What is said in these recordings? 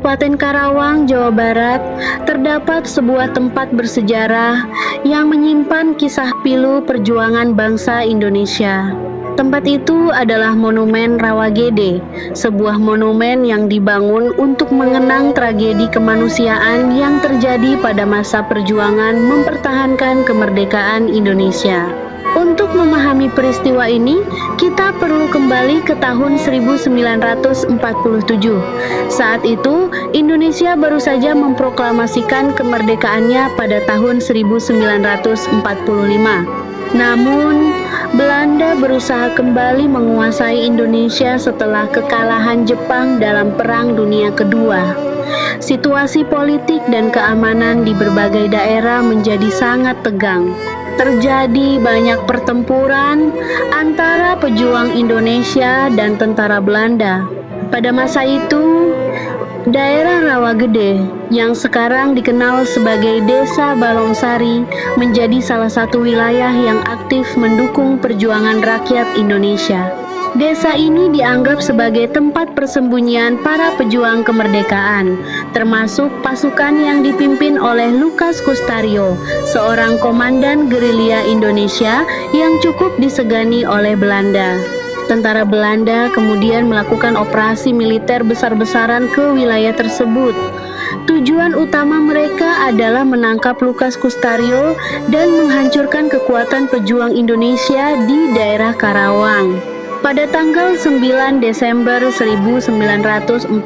Kabupaten Karawang, Jawa Barat, terdapat sebuah tempat bersejarah yang menyimpan kisah pilu perjuangan bangsa Indonesia. Tempat itu adalah Monumen Rawagede, sebuah monumen yang dibangun untuk mengenang tragedi kemanusiaan yang terjadi pada masa perjuangan mempertahankan kemerdekaan Indonesia. Untuk memahami peristiwa ini, kita perlu kembali ke tahun 1947. Saat itu, Indonesia baru saja memproklamasikan kemerdekaannya pada tahun 1945. Namun, Belanda berusaha kembali menguasai Indonesia setelah kekalahan Jepang dalam Perang Dunia Kedua. Situasi politik dan keamanan di berbagai daerah menjadi sangat tegang. Terjadi banyak pertempuran antara pejuang Indonesia dan tentara Belanda. Pada masa itu, daerah Rawagede yang sekarang dikenal sebagai Desa Balongsari menjadi salah satu wilayah yang aktif mendukung perjuangan rakyat Indonesia. Desa ini dianggap sebagai tempat persembunyian para pejuang kemerdekaan, termasuk pasukan yang dipimpin oleh Lukas Kustario, seorang komandan gerilya Indonesia yang cukup disegani oleh Belanda. Tentara Belanda kemudian melakukan operasi militer besar-besaran ke wilayah tersebut. Tujuan utama mereka adalah menangkap Lukas Kustario dan menghancurkan kekuatan pejuang Indonesia di daerah Karawang. Pada tanggal 9 Desember 1947,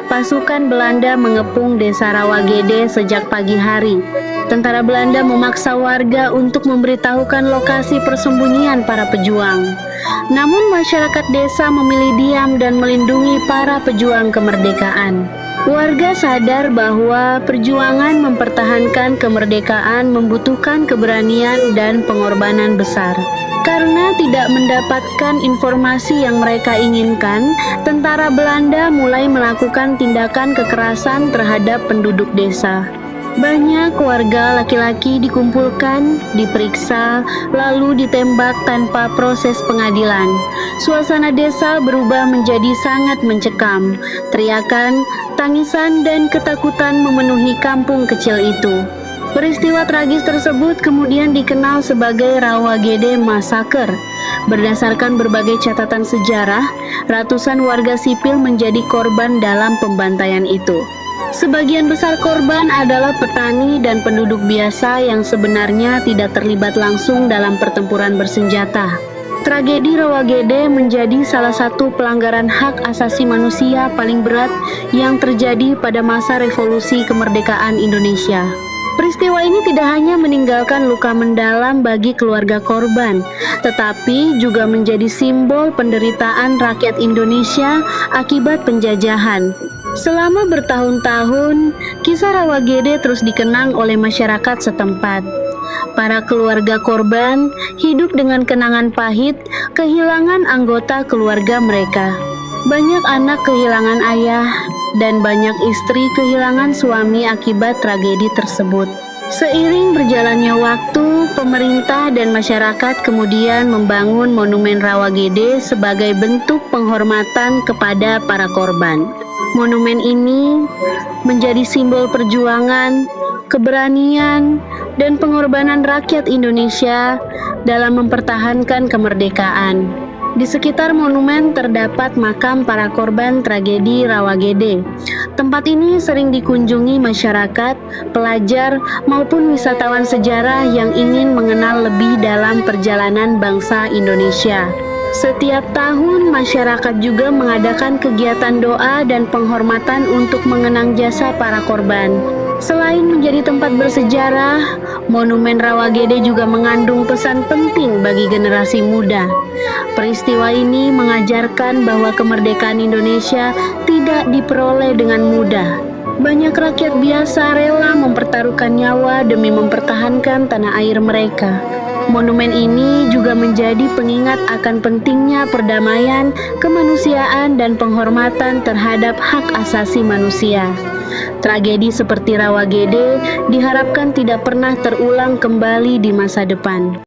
pasukan Belanda mengepung Desa Rawagede sejak pagi hari. Tentara Belanda memaksa warga untuk memberitahukan lokasi persembunyian para pejuang. Namun masyarakat desa memilih diam dan melindungi para pejuang kemerdekaan. Warga sadar bahwa perjuangan mempertahankan kemerdekaan membutuhkan keberanian dan pengorbanan besar. Karena tidak mendapatkan informasi yang mereka inginkan, tentara Belanda mulai melakukan tindakan kekerasan terhadap penduduk desa. Banyak warga laki-laki dikumpulkan, diperiksa, lalu ditembak tanpa proses pengadilan. Suasana desa berubah menjadi sangat mencekam. Teriakan, tangisan, dan ketakutan memenuhi kampung kecil itu. Peristiwa tragis tersebut kemudian dikenal sebagai Rawagede Massacre. Berdasarkan berbagai catatan sejarah, ratusan warga sipil menjadi korban dalam pembantaian itu. Sebagian besar korban adalah petani dan penduduk biasa yang sebenarnya tidak terlibat langsung dalam pertempuran bersenjata. Tragedi Rawagede menjadi salah satu pelanggaran hak asasi manusia paling berat yang terjadi pada masa revolusi kemerdekaan Indonesia. Peristiwa ini tidak hanya meninggalkan luka mendalam bagi keluarga korban, tetapi juga menjadi simbol penderitaan rakyat Indonesia akibat penjajahan. Selama bertahun-tahun, kisah Rawagede terus dikenang oleh masyarakat setempat. Para keluarga korban hidup dengan kenangan pahit, kehilangan anggota keluarga mereka. Banyak anak kehilangan ayah, dan banyak istri kehilangan suami akibat tragedi tersebut. Seiring berjalannya waktu, pemerintah dan masyarakat kemudian membangun Monumen Rawagede sebagai bentuk penghormatan kepada para korban. Monumen ini menjadi simbol perjuangan, keberanian, dan pengorbanan rakyat Indonesia dalam mempertahankan kemerdekaan. Di sekitar monumen terdapat makam para korban tragedi Rawagede. Tempat ini sering dikunjungi masyarakat, pelajar, maupun wisatawan sejarah yang ingin mengenal lebih dalam perjalanan bangsa Indonesia. Setiap tahun, masyarakat juga mengadakan kegiatan doa dan penghormatan untuk mengenang jasa para korban. Selain menjadi tempat bersejarah, Monumen Rawagede juga mengandung pesan penting bagi generasi muda. Peristiwa ini mengajarkan bahwa kemerdekaan Indonesia tidak diperoleh dengan mudah. Banyak rakyat biasa rela mempertaruhkan nyawa demi mempertahankan tanah air mereka. Monumen ini juga menjadi pengingat akan pentingnya perdamaian, kemanusiaan, dan penghormatan terhadap hak asasi manusia. Tragedi seperti Rawagede diharapkan tidak pernah terulang kembali di masa depan.